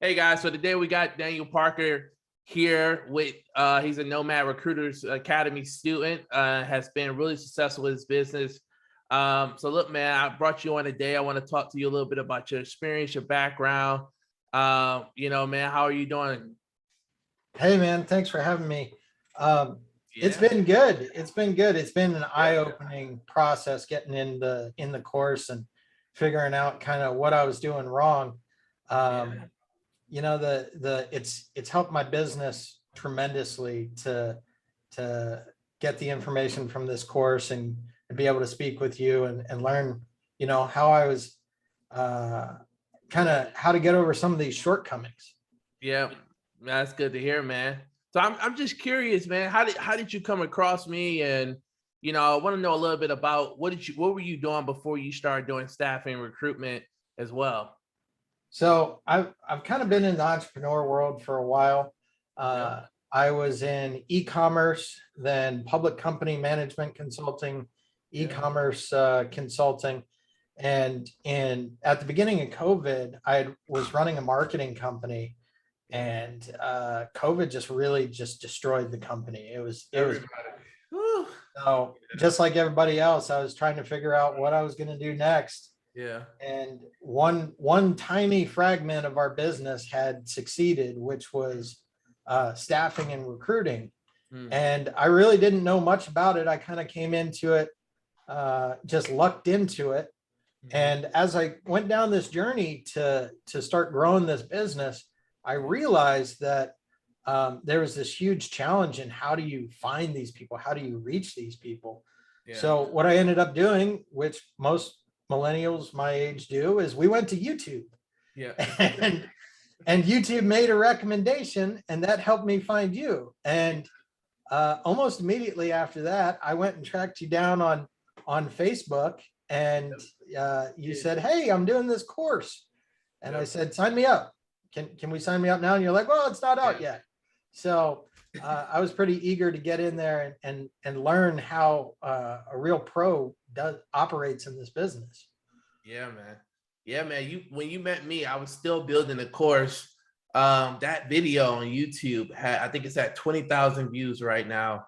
Hey guys, so today we got Daniel Parker here with he's a Nomad Recruiters Academy student, has been really successful with his business. So look, man, I brought you on today. I want to talk to you a little bit about your experience, your background. Man, how are you doing? Hey man, thanks for having me. It's Yeah, been good. It's been good. It's been an yeah, eye-opening process getting in the course and figuring out kind of what I was doing wrong. Um, yeah, it's helped my business tremendously to get the information from this course and be able to speak with you and learn, how I was uh, kind of how to get over some of these shortcomings. yeah. That's good to hear, man. So I'm just curious, man. How did you come across me? And I want to know a little bit about what were you doing before you started doing staffing recruitment as well? So I've kind of been in the entrepreneur world for a while. Yeah. I was in e-commerce, then public company management consulting, Yeah. e-commerce consulting, and at the beginning of COVID, I was running a marketing company, Yeah. and COVID just really just destroyed the company. It was Everybody. Whew. so just like everybody else, I was trying to figure out what I was going to do next, Yeah. and one tiny fragment of our business had succeeded, which was staffing and recruiting. Mm. And I really didn't know much about it. I kind of came into it, just lucked into it. Mhm. And as I went down this journey to start growing this business, I realized that there was this huge challenge in how do you find these people? How do you reach these people? Yeah. So what I ended up doing, which most millennials my age do, is we went to YouTube, Yeah. and and YouTube made a recommendation, and that helped me find you. And almost immediately after that, I went and tracked you down on Facebook, and you Yeah. said, "Hey, I'm doing this course," and I Yep. said, "Sign me up. Can we sign me up now?" And you're like, "Well, it's not Yeah. out yet." So I was pretty eager to get in there and learn how a real pro does operates in this business. Yeah, man. Yeah, man. You when you met me, I was still building the course. That video on YouTube had, I think it's at 20,000 views right now.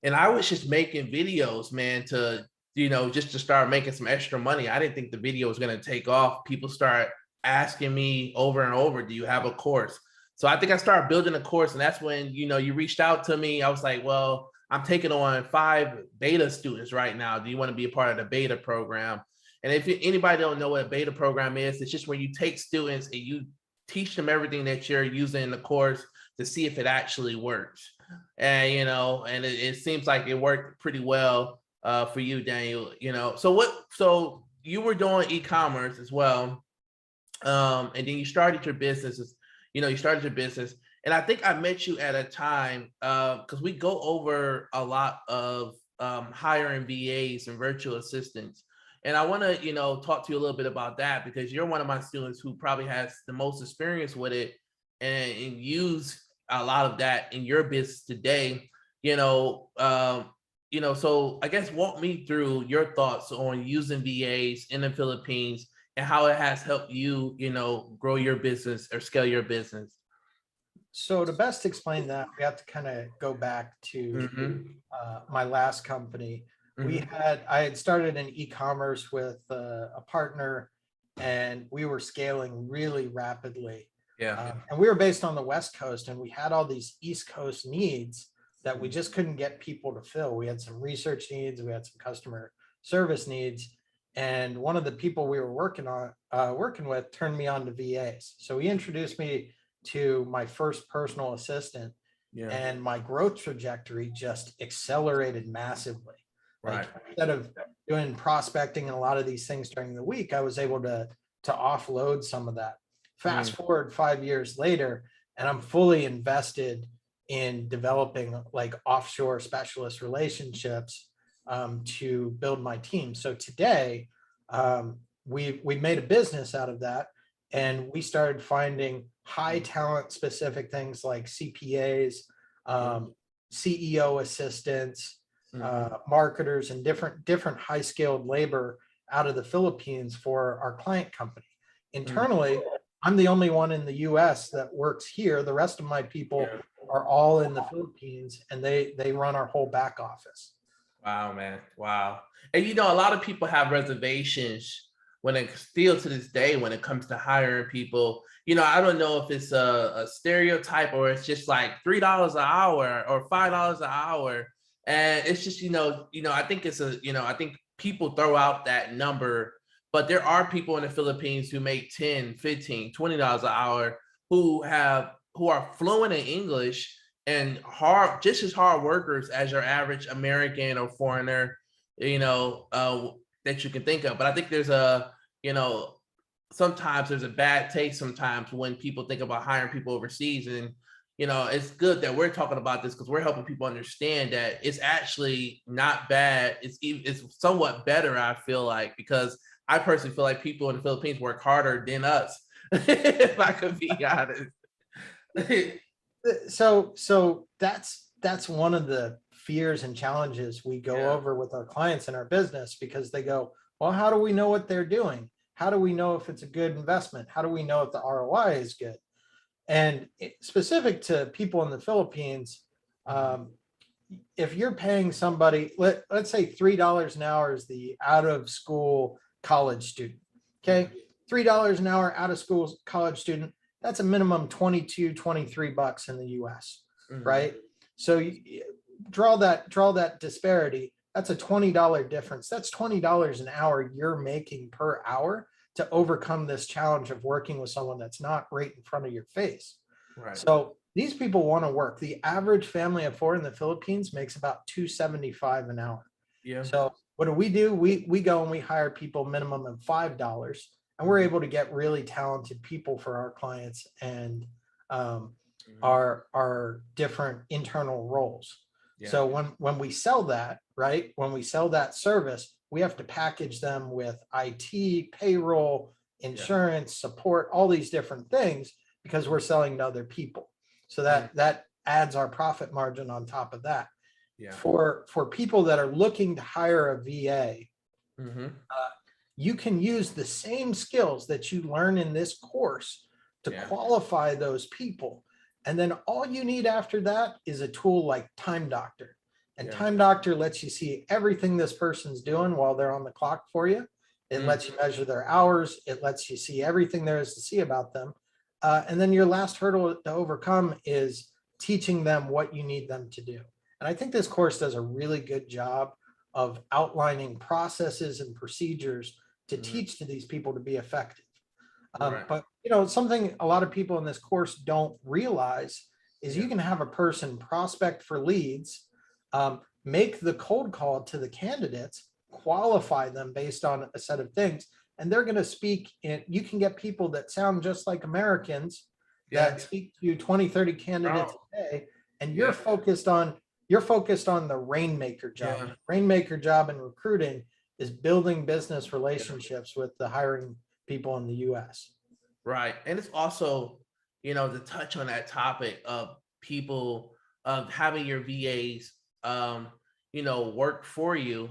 And I was just making videos, man, to just to start making some extra money. I didn't think the video was gonna take off. People start asking me over and over, "Do you have a course?" So I think I started building a course, and that's when you reached out to me. I was like, "Well, I'm taking on 5 beta students right now. Do you want to be a part of the beta program?" And if anybody don't know what a beta program is, it's just where you take students and you teach them everything that you're using in the course to see if it actually works. And it seems like it worked pretty well for you, Daniel. So you were doing e-commerce as well, and then you started your business. You started your business, and I think I met you at a time because we go over a lot of hiring VAs and virtual assistants. And I want to talk to you a little bit about that because you're one of my students who probably has the most experience with it, and use a lot of that in your business today. you know um so I guess walk me through your thoughts on using VAs in the Philippines and how it has helped you, grow your business or scale your business. So to best explain that, we have to kind of go back to Hmm. my last company. Hmm. I had started an e-commerce with a partner, and we were scaling really rapidly. Yeah. And we were based on the West Coast, and we had all these East Coast needs that we just couldn't get people to fill. We had some research needs, we had some customer service needs, and one of the people we were working with turned me on to VAs. So he introduced me to my first personal assistant, Yeah. and my growth trajectory just accelerated massively. Like, Right. instead of doing prospecting and a lot of these things during the week, I was able to offload some of that. Mm. Fast forward 5 years later, and I'm fully invested in developing like offshore specialist relationships, to build my team. So today, we made a business out of that, and we started finding high talent specific things like CPAs, um, CEO assistants, Mm-hmm. marketers, and different high skilled labor out of the Philippines for our client company. Mm. Internally, I'm the only one in the US that works here. The rest of my people Yeah. are all in the Philippines, and they run our whole back office. Wow, man. Wow. And you know, a lot of people have reservations when it still to this day when it comes to hiring people. You know, I don't know if it's a stereotype or it's just like $3 an hour or $5 an hour. And it's just, I think it's I think people throw out that number, but there are people in the Philippines who make 10, 15, $20 an hour who are fluent in English and just as hard workers as your average American or foreigner, that you can think of. But I think you know, sometimes there's a bad taste sometimes when people think about hiring people overseas. And, it's good that we're talking about this because we're helping people understand that it's actually not bad. It's somewhat better, I feel like, because I personally feel like people in the Philippines work harder than us, if I could be honest. So that's one of the fears and challenges we go Yeah. over with our clients in our business, because they go, well, how do we know what they're doing? How do we know if it's a good investment? How do we know if the ROI is good? And specific to people in the Philippines, if you're paying somebody, let's say $3 an hour is the out of school college student. Okay. $3 an hour out of school college student, that's a minimum 22, 23 bucks in the US, right? So you draw that disparity. That's a $20 difference. That's $20 an hour you're making per hour to overcome this challenge of working with someone that's not right in front of your face. Right. So these people want to work. The average family of four in the Philippines makes about $2.75 an hour. Yeah. So what do? We go and we hire people minimum of $5, and we're able to get really talented people for our clients and our different internal roles. Yeah. So when we sell that, right, when we sell that service, we have to package them with IT, payroll, insurance, support, all these different things, because we're selling to other people. So that adds our profit margin on top of that. Yeah. For people that are looking to hire a VA, you can use the same skills that you learn in this course to qualify those people. And then all you need after that is a tool like Time Doctor. And Time Doctor lets you see everything this person's doing while they're on the clock for you. It lets you measure their hours. It lets you see everything there is to see about them. And then your last hurdle to overcome is teaching them what you need them to do. And I think this course does a really good job of outlining processes and procedures to teach to these people to be effective. But something a lot of people in this course don't realize is you can have a person prospect for leads, make the cold call to the candidates, qualify them based on a set of things, and they're going to speak in, you can get people that sound just like Americans that speak to 20, 30 candidates a day, and you're focused on the Rainmaker job. Rainmaker job in recruiting is building business relationships with the hiring people in the US. Right. And it's also, to touch on that topic of people of having your VAs work for you.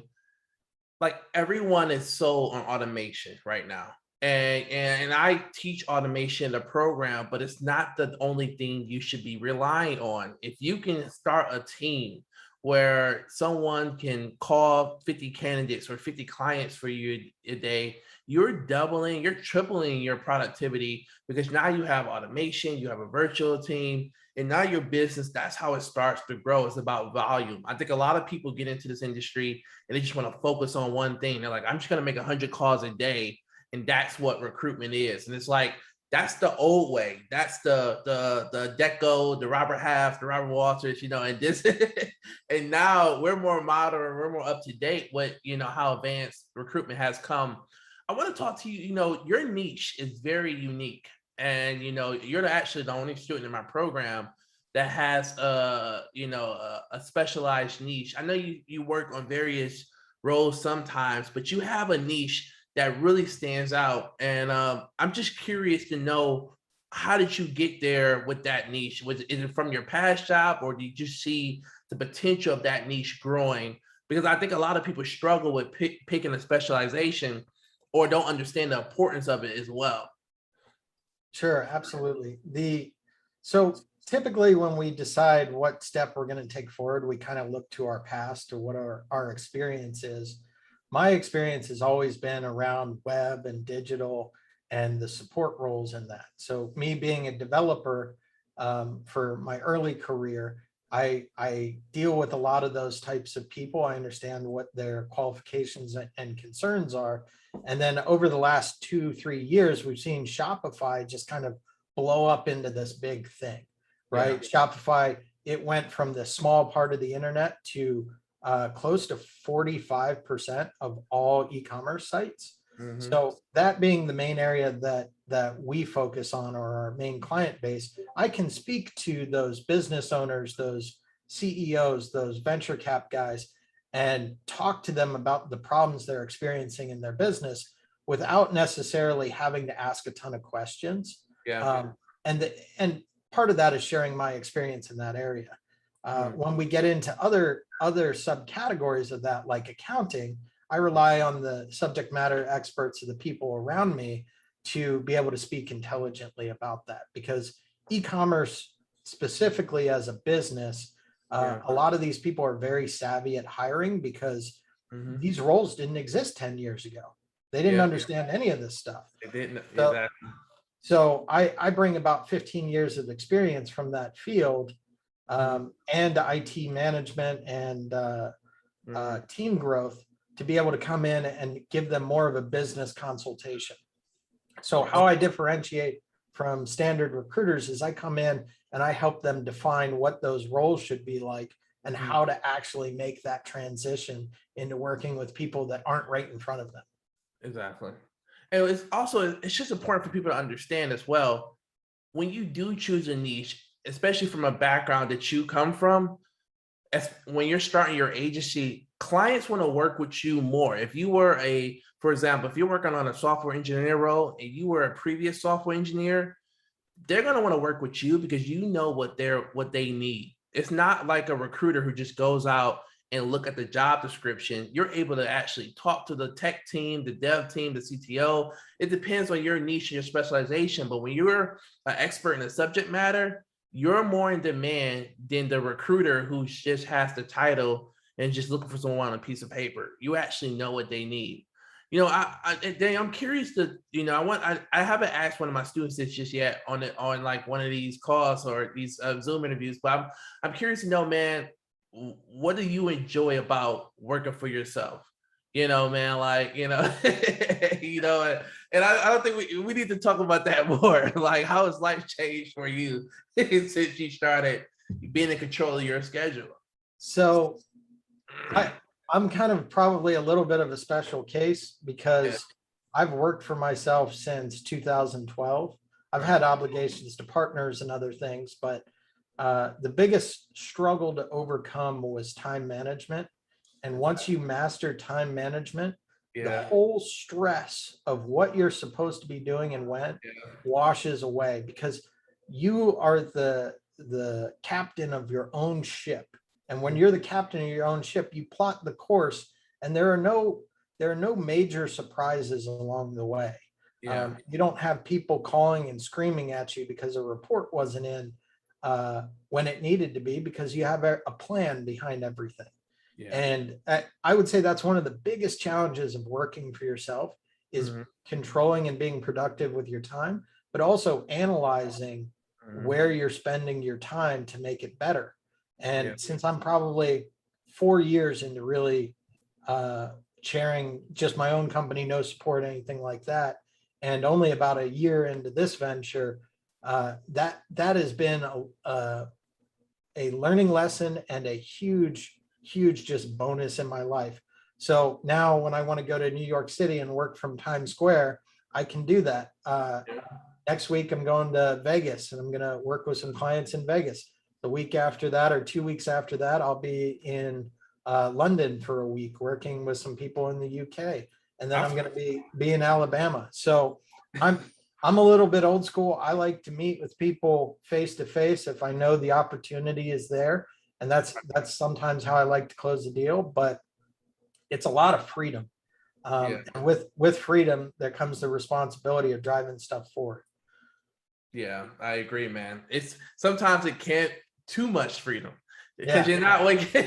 Like everyone is so on automation right now. And I teach automation in the program, but it's not the only thing you should be relying on. If you can start a team where someone can call 50 candidates or 50 clients for you a day, you're tripling your productivity, because now you have automation, you have a virtual team, and now your business, that's how it starts to grow. It's about volume. I think a lot of people get into this industry and they just want to focus on one thing. They're like, I'm just going to make 100 calls a day. And that's what recruitment is. And it's like, that's the old way. That's the Deco, the Robert Half, the Robert Walters, and this, and now we're more modern, we're more up to date with, how advanced recruitment has come. I want to talk to you, your niche is very unique. And, you're actually the only student in my program that has a specialized niche. I know you work on various roles sometimes, but you have a niche that really stands out. And I'm just curious to know, how did you get there with that niche? Is it from your past job, or did you see the potential of that niche growing? Because I think a lot of people struggle with picking a specialization or don't understand the importance of it as well. Sure, absolutely. So typically when we decide what step we're going to take forward, we kind of look to our past or what our experience is. My experience has always been around web and digital and the support roles in that. So me being a developer for my early career, I deal with a lot of those types of people. I understand what their qualifications and concerns are. And then over the last 2, 3 years, we've seen Shopify just kind of blow up into this big thing, right? Shopify, it went from the small part of the internet to close to 45% of all e-commerce sites. Mhm. So that being the main area that we focus on, or our main client base, I can speak to those business owners, those CEOs, those venture cap guys, and talk to them about the problems they're experiencing in their business without necessarily having to ask a ton of questions. Yeah. And part of that is sharing my experience in that area. Mm. When we get into other subcategories of that, like accounting, I rely on the subject matter experts of the people around me to be able to speak intelligently about that, because e-commerce specifically as a business, Yeah. a lot of these people are very savvy at hiring because Mhm. these roles didn't exist 10 years ago. They didn't Yeah. understand any of this stuff. It didn't So, exactly. so I bring about 15 years of experience from that field, and IT management and Mhm. team growth to be able to come in and give them more of a business consultation. So how I differentiate from standard recruiters is I come in and I help them define what those roles should be like and Mhm. how to actually make that transition into working with people that aren't right in front of them. Exactly. And it's also it's just important for people to understand as well, when you do choose a niche, especially from a background that you come from, as when you're starting your agency, clients want to work with you more. If you were for example, if you're working on a software engineer role and you were a previous software engineer, they're going to want to work with you because you know what they need. It's not like a recruiter who just goes out and look at the job description. You're able to actually talk to the tech team, the dev team, the CTO. It depends on your niche and your specialization. But when you're an expert in the subject matter, you're more in demand than the recruiter who just has the title and just looking for someone on a piece of paper. You actually know what they need. Dang, I'm curious I haven't asked one of my students this just yet on like one of these calls or these Zoom interviews, but I'm curious to know, man, what do you enjoy about working for yourself? Man, like, and I don't think we need to talk about that more. Like, how has life changed for you since you started being in control of your schedule? So I'm kind of probably a little bit of a special case Yeah. because I've worked for myself since 2012. I've Right. had obligations to partners and other things, but the biggest struggle to overcome was time management. And once you master time management, the Yeah. whole stress of what you're supposed to be doing and when Yeah. washes away, because you are the captain of your own ship. And when you're the captain of your own ship, you plot the course, and there are no major surprises along the way. Yeah. You don't have people calling and screaming at you because a report wasn't in when it needed to be, because you have a plan behind everything. Yeah. And I would say that's one of the biggest challenges of working for yourself, is Mhm. controlling and being productive with your time, but also analyzing Mhm. where you're spending your time to make it better. Yeah. And since I'm probably 4 years into really uh, chairing just my own company, no support, anything like that, and only about a year into this venture, that has been a learning lesson and a huge just bonus in my life. So now when I want to go to New York City and work from Times Square, I can do that. Next week, I'm going to Vegas and I'm going to work with some clients in Vegas. The week after that, or 2 weeks after that, I'll be in London for a week working with some people in the UK. And then I'm going to be in Alabama. So I'm I'm a little bit old school. I like to meet with people face to face if I know the opportunity is there. And that's sometimes how I like to close the deal, but it's a lot of freedom. Yeah. And with freedom, there comes the responsibility of driving stuff forward. Yeah, I agree, man. It's sometimes it can't too much freedom because Yeah. you're not waking,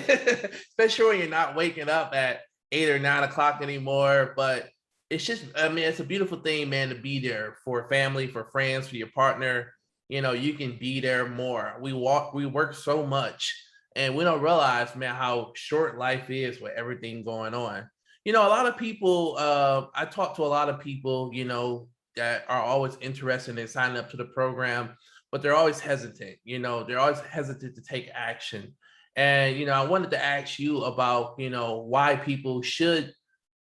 especially when you're not waking up at 8 or 9 o'clock anymore. But it's just, I mean, it's a beautiful thing, man, to be there for family, for friends, for your partner. You know, you can be there more. We work so much, and we don't realize, man, how short life is with everything going on. You know, a lot of people. I talk to a lot of people. You know, that are always interested in signing up to the program, but they're always hesitant. You know, they're always hesitant to take action. And, you know, I wanted to ask you about, you know, why people should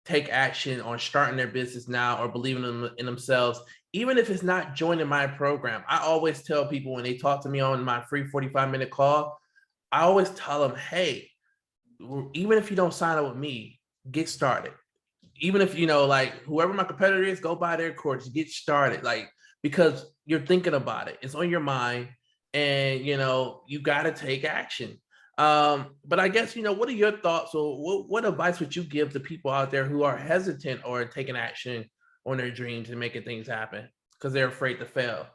take action on starting their business now or believing in themselves, even if it's not joining my program. I always tell people when they talk to me on my free 45-minute call, I always tell them, hey, even if you don't sign up with me, get started. Even if, you know, like whoever my competitor is, go buy their course, get started. Like, because you're thinking about it, it's on your mind, and you know, you got to take action. But I guess, you know, what are your thoughts, or what advice would you give to people out there who are hesitant or taking action on their dreams and making things happen because they're afraid to fail?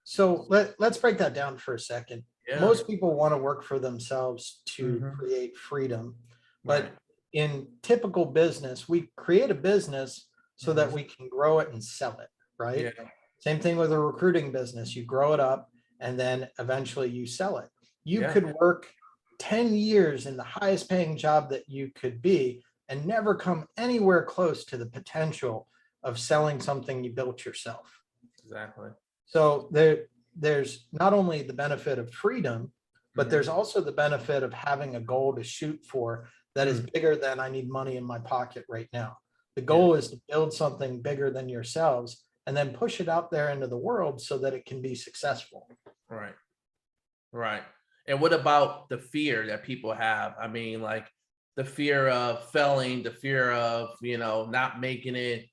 So let's break that down for a second. Yeah. Most people want to work for themselves to Hmm. create freedom, Right. but in typical business, we create a business so that Hmm. we can grow it and sell it, right? Yeah. Same thing with a recruiting business. You grow it up and then eventually you sell it. You Yeah. could work 10 years in the highest paying job that you could be and never come anywhere close to the potential of selling something you built yourself. Exactly. So there's not only the benefit of freedom, but Hmm. there's also the benefit of having a goal to shoot for that is bigger than I need money in my pocket right now. The Yeah. goal is to build something bigger than yourselves and then push it out there into the world so that it can be successful. Right. Right. And what about the fear that people have? I mean, like the fear of failing, the fear of, you know, not making it,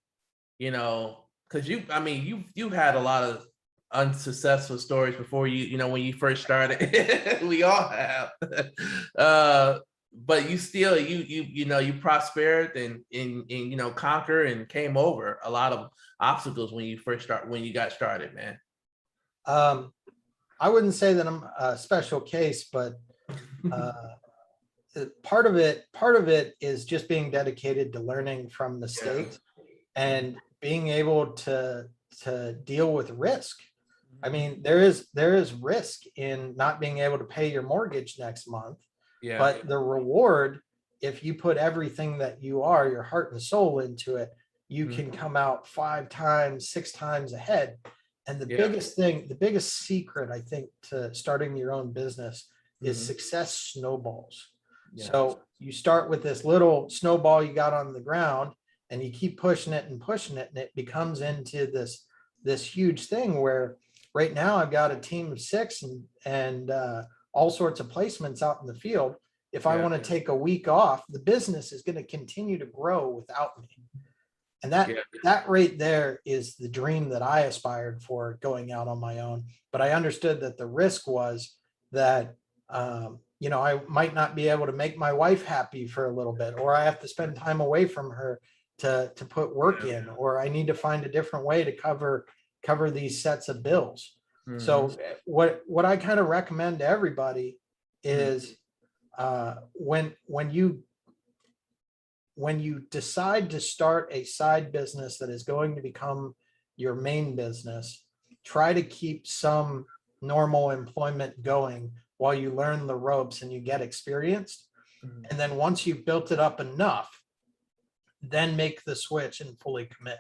you know, because you, I mean, you've had a lot of unsuccessful stories before you know, when you first started. We all have. uh, but you still, you know, you prospered and you know, conquer and came over a lot of obstacles when you got started, man. Um, I wouldn't say that I'm a special case, but uh, part of it is just being dedicated to learning from Yeah. mistakes and being able to deal with risk. I mean, there is risk in not being able to pay your mortgage next month, Yeah. but the reward, if you put everything that you are, your heart and soul into it, you Mhm. can come out 5 times, 6 times ahead. And Yeah. the biggest secret, I think, to starting your own business is Mhm. success snowballs. Yeah. So you start with this little snowball you got on the ground and you keep pushing it, and it becomes into this huge thing where right now I've got a team of 6 and all sorts of placements out in the field. If I Yeah. want to take a week off, the business is going to continue to grow without me. And Yeah. that right there is the dream that I aspired for going out on my own. But I understood that the risk was that you know, I might not be able to make my wife happy for a little bit, or I have to spend time away from her to put work Yeah. in, or I need to find a different way to cover these sets of bills. Mhm. So what I kind of recommend to everybody Mhm. is when you decide to start a side business that is going to become your main business, try to keep some normal employment going while you learn the ropes and you get experienced. Mhm. And then once you've built it up enough, then make the switch and fully commit.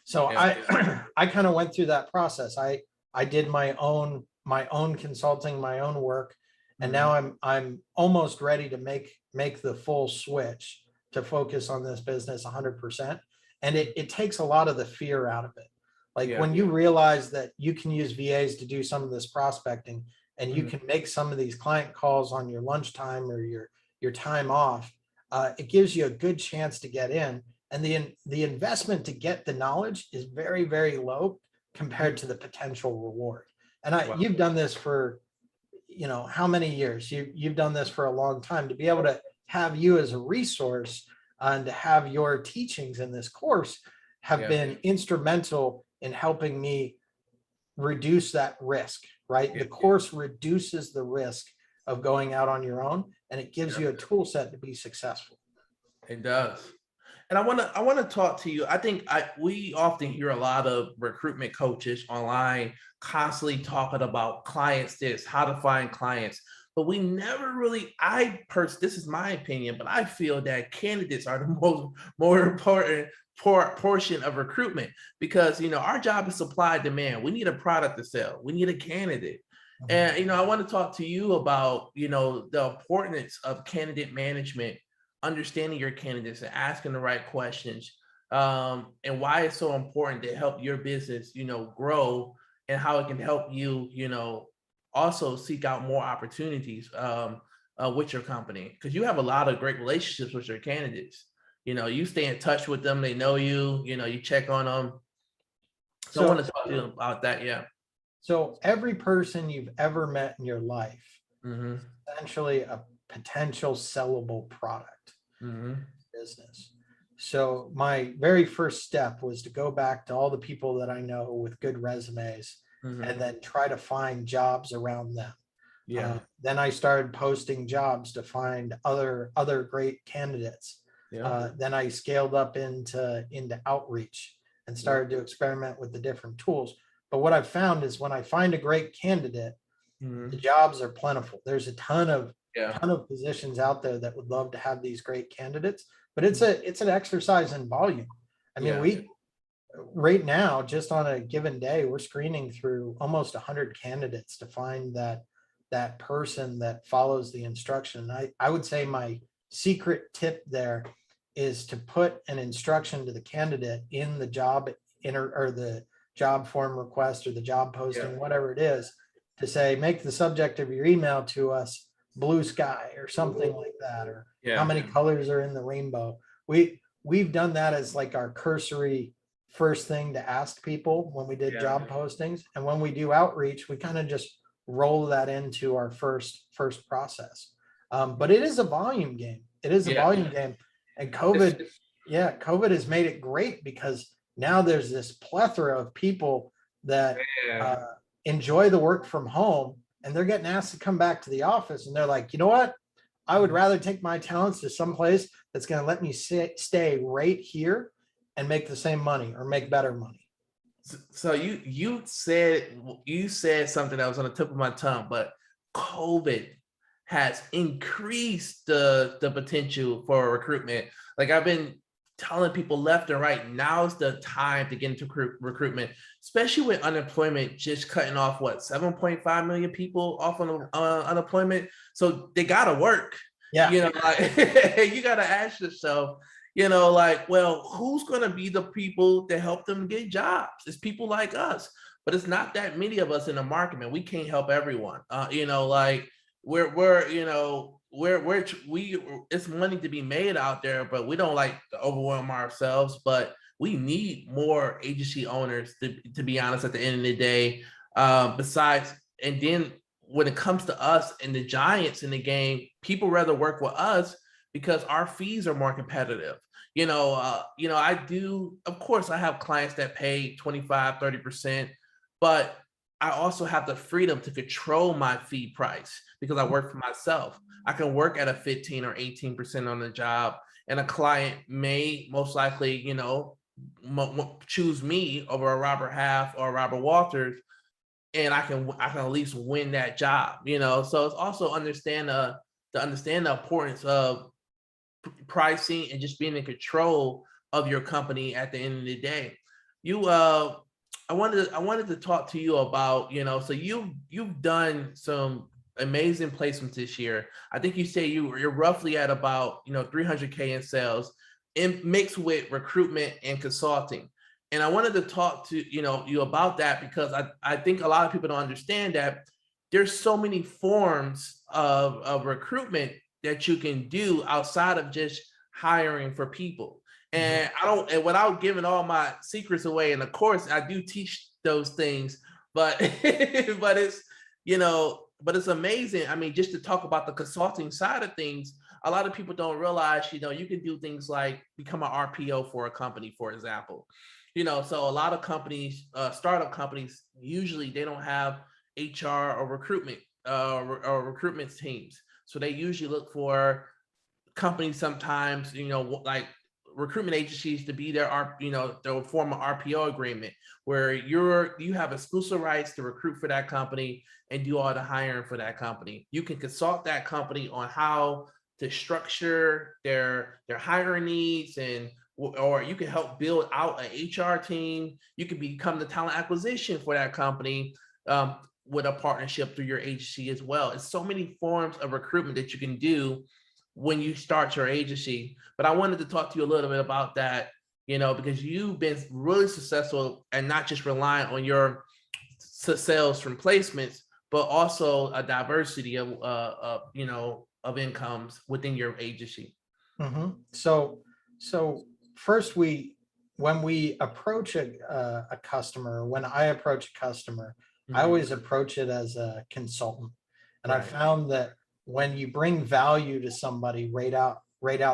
So Yeah. I kind of went through that process. I did my own consulting, my own work, and now Mhm. I'm almost ready to make the full switch to focus on this business 100%. And it takes a lot of the fear out of it. Like Yeah. when you realize that you can use VAs to do some of this prospecting and you Mhm. can make some of these client calls on your lunchtime or your time off, it gives you a good chance to get in. And the investment to get the knowledge is very, very low compared to the potential reward. And Wow. you've done this for, you know, how many years? You've done this for a long time. To be able to have you as a resource and to have your teachings in this course have Yeah. been instrumental in helping me reduce that risk, right? Yeah. The course reduces the risk of going out on your own, and it gives you a tool set to be successful. It does. And I want to talk to you. I think we often hear a lot of recruitment coaches online constantly talking about clients this, how to find clients, but we never really, this is my opinion, but I feel that candidates are the most more important portion of recruitment, because our job is supply demand. We need a product to sell. We need a candidate. And I want to talk to you about the importance of candidate management, understanding your candidates and asking the right questions, and why it's so important to help your business grow, and how it can help you also seek out more opportunities with your company, because you have a lot of great relationships with your candidates. You stay in touch with them, they know you, you check on them. So I So, want to talk to you about that. Yeah. so every person you've ever met in your life, Mm-hmm. essentially a potential sellable product Mm-hmm. business. So my very first step was to go back to all the people that I know with good resumes, Mm-hmm. and then try to find jobs around them. Yeah. Then I started posting jobs to find other great candidates. Yeah. Then I scaled up into outreach and started to experiment with the different tools. But what I've found is when I find a great candidate, Mm-hmm. the jobs are plentiful. There's a ton of Yeah. positions out there that would love to have these great candidates, but it's an exercise in volume. I mean, Yeah. we right now, just on a given day, we're screening through almost 100 candidates to find that person that follows the instruction. I would say my secret tip there is to put an instruction to the candidate in the job or the job form request or the job posting, Yeah. whatever it is, to say, make the subject of your email to us blue sky or something like that, or how Yeah. many colors are in the rainbow. We've done that as like our cursory first thing to ask people when we did Yeah. job postings. And when we do outreach, we kind of just roll that into our first process. But it is a volume game. It is a Yeah. volume game. And It's- COVID has made it great, because now there's this plethora of people that yeah. enjoy the work from home, and they're getting asked to come back to the office, and they're like, you know what? I would rather take my talents to some place that's going to let me stay right here and make the same money or make better money. So you said something that was on the tip of my tongue, but COVID has increased the potential for recruitment. Like, I've been telling people left and right, now's the time to get into recruitment, especially with unemployment just cutting off 7.5 million people off on unemployment. So they gotta work. Yeah. Like, you gotta ask yourself, like, well, who's going to be the people to help them get jobs? It's people like us, but it's not that many of us in the market, man. We can't help everyone. Like, it's money to be made out there, but we don't like to overwhelm ourselves. But we need more agency owners, to be honest, at the end of the day. And then when it comes to us and the giants in the game, people rather work with us because our fees are more competitive. I do, of course, I have clients that pay 25, 30%, but I also have the freedom to control my fee price because I work for myself. I can work at a 15 or 18% on the job, and a client may most likely, choose me over a Robert Half or a Robert Walters, and I can at least win that job. So it's also understand the importance of pricing and just being in control of your company at the end of the day. I wanted to talk to you about, so you've done some amazing placements this year. I think you say you're roughly at about 300K in sales, in mixed with recruitment and consulting. And I wanted to talk to you about that, because I think a lot of people don't understand that there's so many forms of recruitment that you can do outside of just hiring for people. And and without giving all my secrets away in the course, I do teach those things, but but it's amazing. I mean, just to talk about the consulting side of things, a lot of people don't realize, you can do things like become an RPO for a company, for example, So a lot of companies, startup companies, usually they don't have HR or recruitment teams. So they usually look for companies sometimes, like recruitment agencies to be they'll form an RPO agreement where you have exclusive rights to recruit for that company and do all the hiring for that company. You can consult that company on how to structure their hiring needs, or you can help build out an HR team. You can become the talent acquisition for that company, with a partnership through your agency as well. It's so many forms of recruitment that you can do when you start your agency. But I wanted to talk to you a little bit about that, because you've been really successful and not just relying on your sales from placements, but also a diversity of incomes within your agency. So first, when we approach a customer, when I approach a customer, I always approach it as a consultant. And I found that when you bring value to somebody right out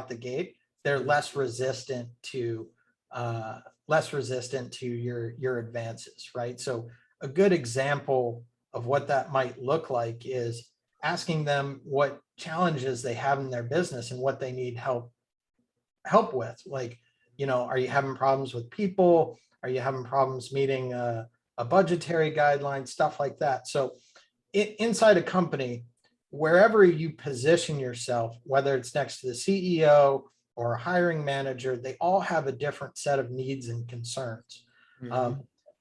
the gate, they're less resistant to your advances, right? So a good example of what that might look like is asking them what challenges they have in their business and what they need help with. Like, are you having problems with people? Are you having problems meeting a budgetary guideline, stuff like that? So inside a company, wherever you position yourself, whether it's next to the CEO or a hiring manager, they all have a different set of needs and concerns.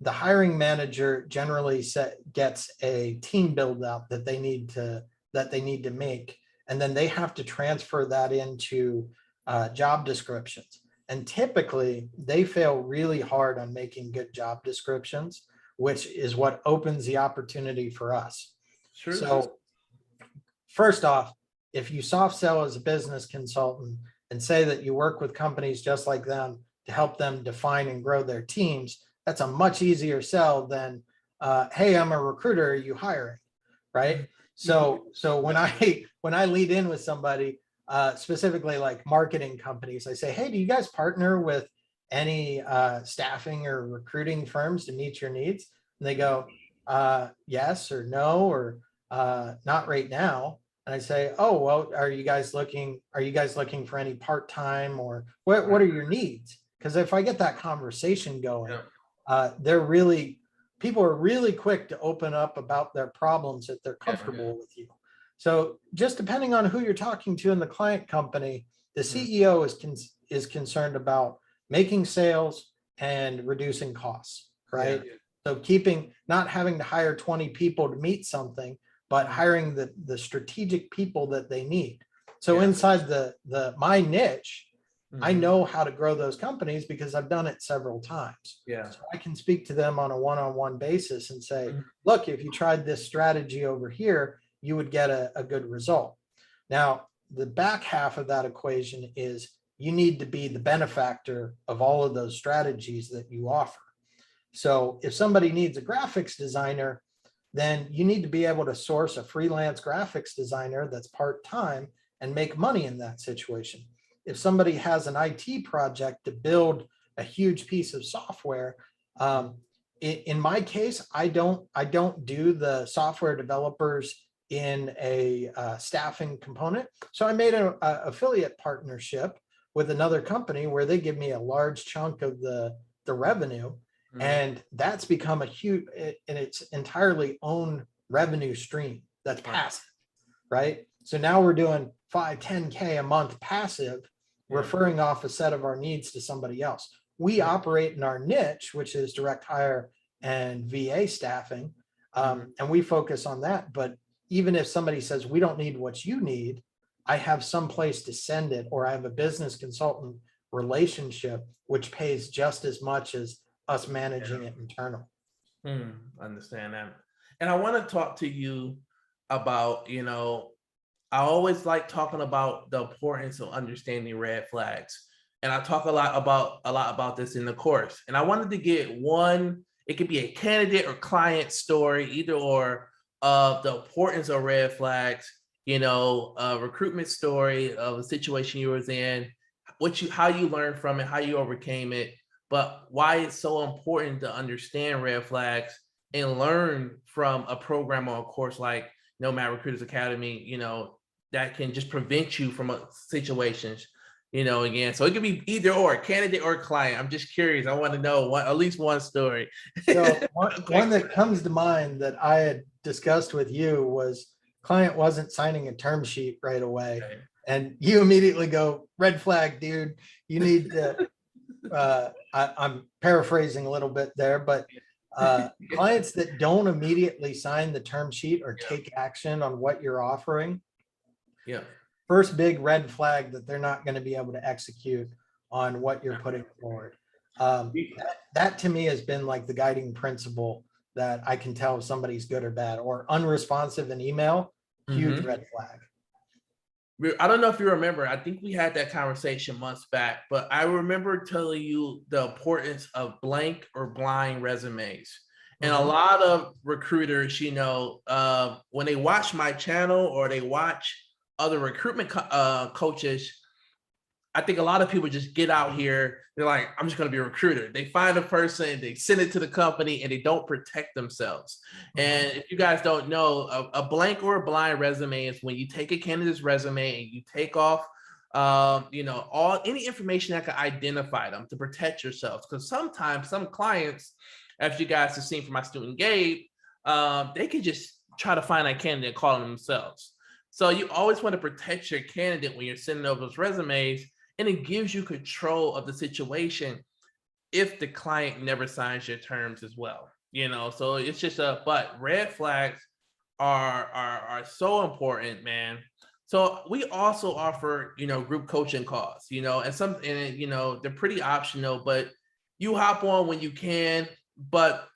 The hiring manager generally gets a team build out that they need to make, and then they have to transfer that into job descriptions. And typically they fail really hard on making good job descriptions, which is what opens the opportunity for us. Sure. So first off, if you soft sell as a business consultant and say that you work with companies just like them to help them define and grow their teams, that's a much easier sell than, hey, I'm a recruiter, are you hiring? Right? So when I lead in with somebody, specifically like marketing companies, I say, hey, do you guys partner with any staffing or recruiting firms to meet your needs? And they go, yes or no, or not right now. And I say, oh, well, are you guys looking for any part-time, or what are your needs? Because if I get that conversation going, people are really quick to open up about their problems if they're comfortable with you. So just depending on who you're talking to in the client company, the CEO is concerned about making sales and reducing costs, right? So not having to hire 20 people to meet something, but hiring the strategic people that they need. So inside my niche, I know how to grow those companies because I've done it several times. So I can speak to them on a one-on-one basis and say, look, if you tried this strategy over here, you would get a good result. Now, the back half of that equation is you need to be the benefactor of all of those strategies that you offer. So if somebody needs a graphics designer, then you need to be able to source a freelance graphics designer that's part-time and make money in that situation. If somebody has an IT project to build a huge piece of software, in my case, I don't do the software developers in a staffing component. So I made an affiliate partnership with another company where they give me a large chunk of the revenue. And that's become a huge, and it's entirely own revenue stream that's passive, right? So now we're doing 5, 10K a month passive, referring off a set of our needs to somebody else. We operate in our niche, which is direct hire and VA staffing, and we focus on that. But even if somebody says, we don't need what you need, I have some place to send it, or I have a business consultant relationship, which pays just as much as us managing it internal. Understand that. And I want to talk to you about, I always like talking about the importance of understanding red flags. And I talk a lot about this in the course. And I wanted to get it could be a candidate or client story, either or, of the importance of red flags, a recruitment story of a situation you was in, how you learned from it, how you overcame it, but why it's so important to understand red flags and learn from a program or a course like Nomad Recruiters Academy, that can just prevent you from situations, again. So it could be either or, candidate or client. I'm just curious. I want to know at least one story. So one that comes to mind that I had discussed with you was client wasn't signing a term sheet right away. Okay. And you immediately go, red flag, dude. You need to, I'm paraphrasing a little bit there, but clients that don't immediately sign the term sheet or take action on what you're offering, Yeah. first big red flag that they're not going to be able to execute on what you're putting forward. That to me has been like the guiding principle that I can tell if somebody's good or bad. Or unresponsive in email, huge red flag. I don't know if you remember, I think we had that conversation months back, but I remember telling you the importance of blank or blind resumes. And a lot of recruiters, when they watch my channel or they watch other recruitment coaches, I think a lot of people just get out here. They're like, I'm just going to be a recruiter. They find a person, they send it to the company, and they don't protect themselves. And if you guys don't know, a blank or a blind resume is when you take a candidate's resume and you take off, any information that can identify them to protect yourselves. Because sometimes some clients, as you guys have seen from my student Gabe, they can just try to find a candidate and call them themselves. So you always want to protect your candidate when you're sending over those resumes. And it gives you control of the situation if the client never signs your terms as well. So it's just but red flags are so important, man. So we also offer, group coaching calls, and they're pretty optional, but you hop on when you can. But,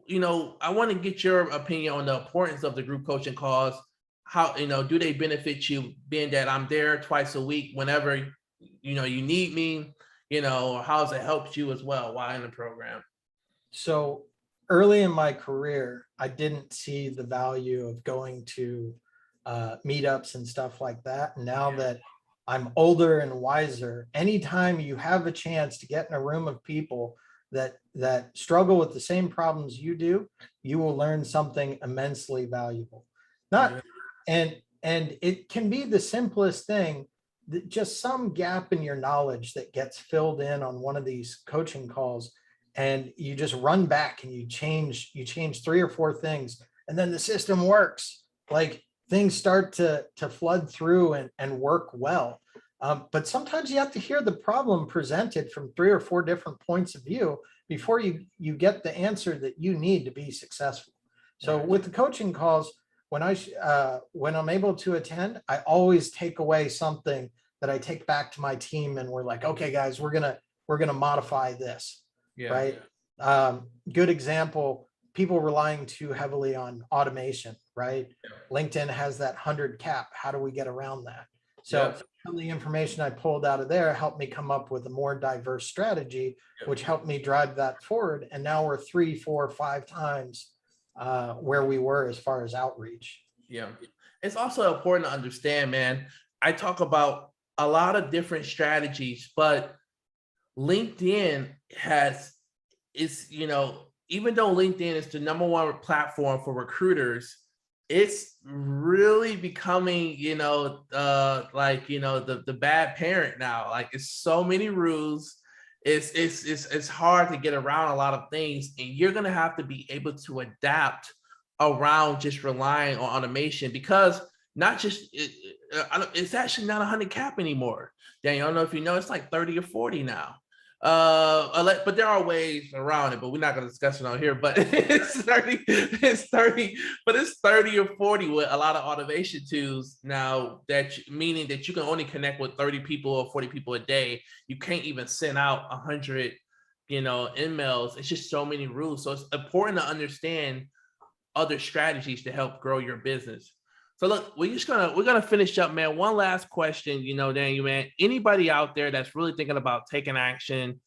I want to get your opinion on the importance of the group coaching calls. How, do they benefit you, being that I'm there twice a week whenever you need me, how has it helped you as well while in the program? So early in my career, I didn't see the value of going to meetups and stuff like that. Now that I'm older and wiser, anytime you have a chance to get in a room of people that struggle with the same problems you do, you will learn something immensely valuable. And it can be the simplest thing, just some gap in your knowledge that gets filled in on one of these coaching calls, and you just run back and you change 3 or 4 things, and then the system works. Like things start to flood through and work well. But sometimes you have to hear the problem presented from 3 or 4 different points of view before you get the answer that you need to be successful. So with the coaching calls, when I'm able to attend, I always take away something that I take back to my team, and we're like, okay, guys, we're gonna modify this, right? Good example: people relying too heavily on automation, right? LinkedIn has that 100 cap. How do we get around that? So the information I pulled out of there helped me come up with a more diverse strategy, which helped me drive that forward. And now we're 3, 4, 5 times where we were as far as outreach. Yeah. It's also important to understand, man, I talk about a lot of different strategies, but LinkedIn even though LinkedIn is the #1 platform for recruiters, it's really becoming, the bad parent now. Like, it's so many rules. It's hard to get around a lot of things, and you're gonna have to be able to adapt around just relying on automation, because not just it's actually not 100 cap anymore. Daniel, I don't know if you know, it's like 30 or 40 now. But there are ways around it, but we're not going to discuss it on here. But it's 30, but it's 30 or 40 with a lot of automation tools now, meaning that you can only connect with 30 people or 40 people a day. You can't even send out 100 emails. It's just so many rules. So it's important to understand other strategies to help grow your business. So look, we're gonna finish up, man. One last question, Daniel, man. Anybody out there that's really thinking about taking action,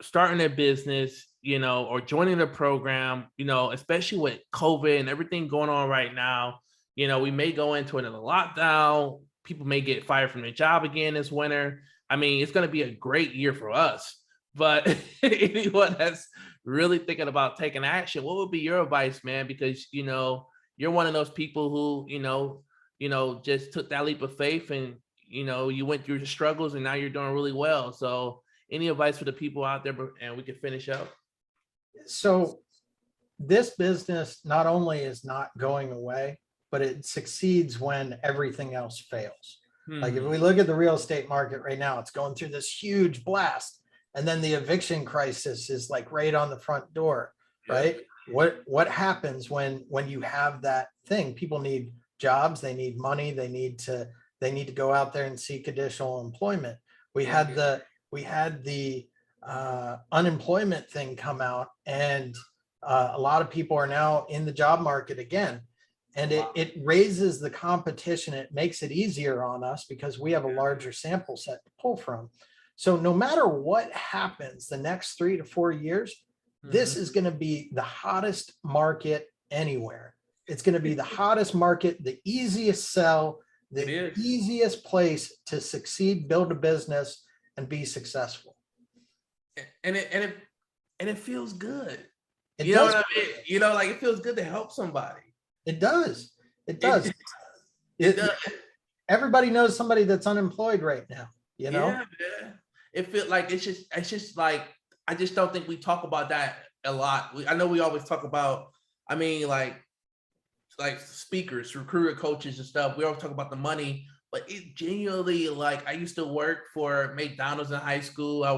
starting their business, or joining the program, especially with COVID and everything going on right now, we may go into another lockdown. People may get fired from their job again this winter. I mean, it's gonna be a great year for us. But anyone that's really thinking about taking action, what would be your advice, man? Because you're one of those people who just took that leap of faith, and you went through the struggles, and now you're doing really well. So, any advice for the people out there? And we can finish up. So this business not only is not going away, but it succeeds when everything else fails. Like if we look at the real estate market right now, it's going through this huge blast. And then the eviction crisis is like right on the front door, right? What happens when you have that thing? People need jobs, they need money, they need to go out there and seek additional employment. We had the unemployment thing come out, and a lot of people are now in the job market again. And it raises the competition. It makes it easier on us because we have a larger sample set to pull from. So no matter what happens the next 3 to 4 years, this is going to be the hottest market anywhere. It's going to be the hottest market, the easiest sell, the easiest place to succeed, build a business, and be successful. And it feels good. It You does. know what I mean? Like it feels good to help somebody. It does. It does. It does. Everybody knows somebody that's unemployed right now. Yeah, man. It feels like it's just like, I just don't think we talk about that a lot. I know we always talk about, like speakers, recruiter coaches and stuff. We always talk about the money, but it genuinely, like, I used to work for McDonald's in high school. I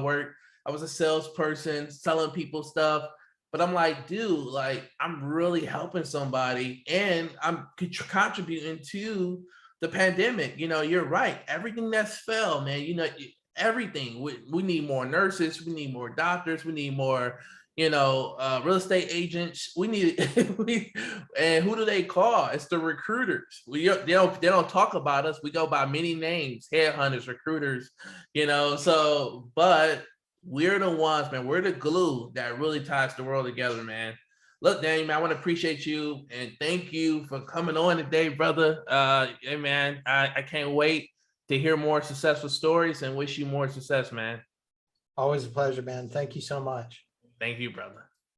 was a salesperson selling people stuff. But I'm like, dude, like, I'm really helping somebody, and I'm contributing to the pandemic. You're right. Everything that's fell, man, everything. We need more nurses. We need more doctors. We need more, real estate agents. We need, and who do they call? It's the recruiters. They don't talk about us. We go by many names: headhunters, recruiters, but we're the ones, man. We're the glue that really ties the world together, man. Look, Daniel, man, I want to appreciate you and thank you for coming on today, brother. Hey, man, I can't wait to hear more successful stories and wish you more success, man. Always a pleasure, man. Thank you so much. Thank you, brother.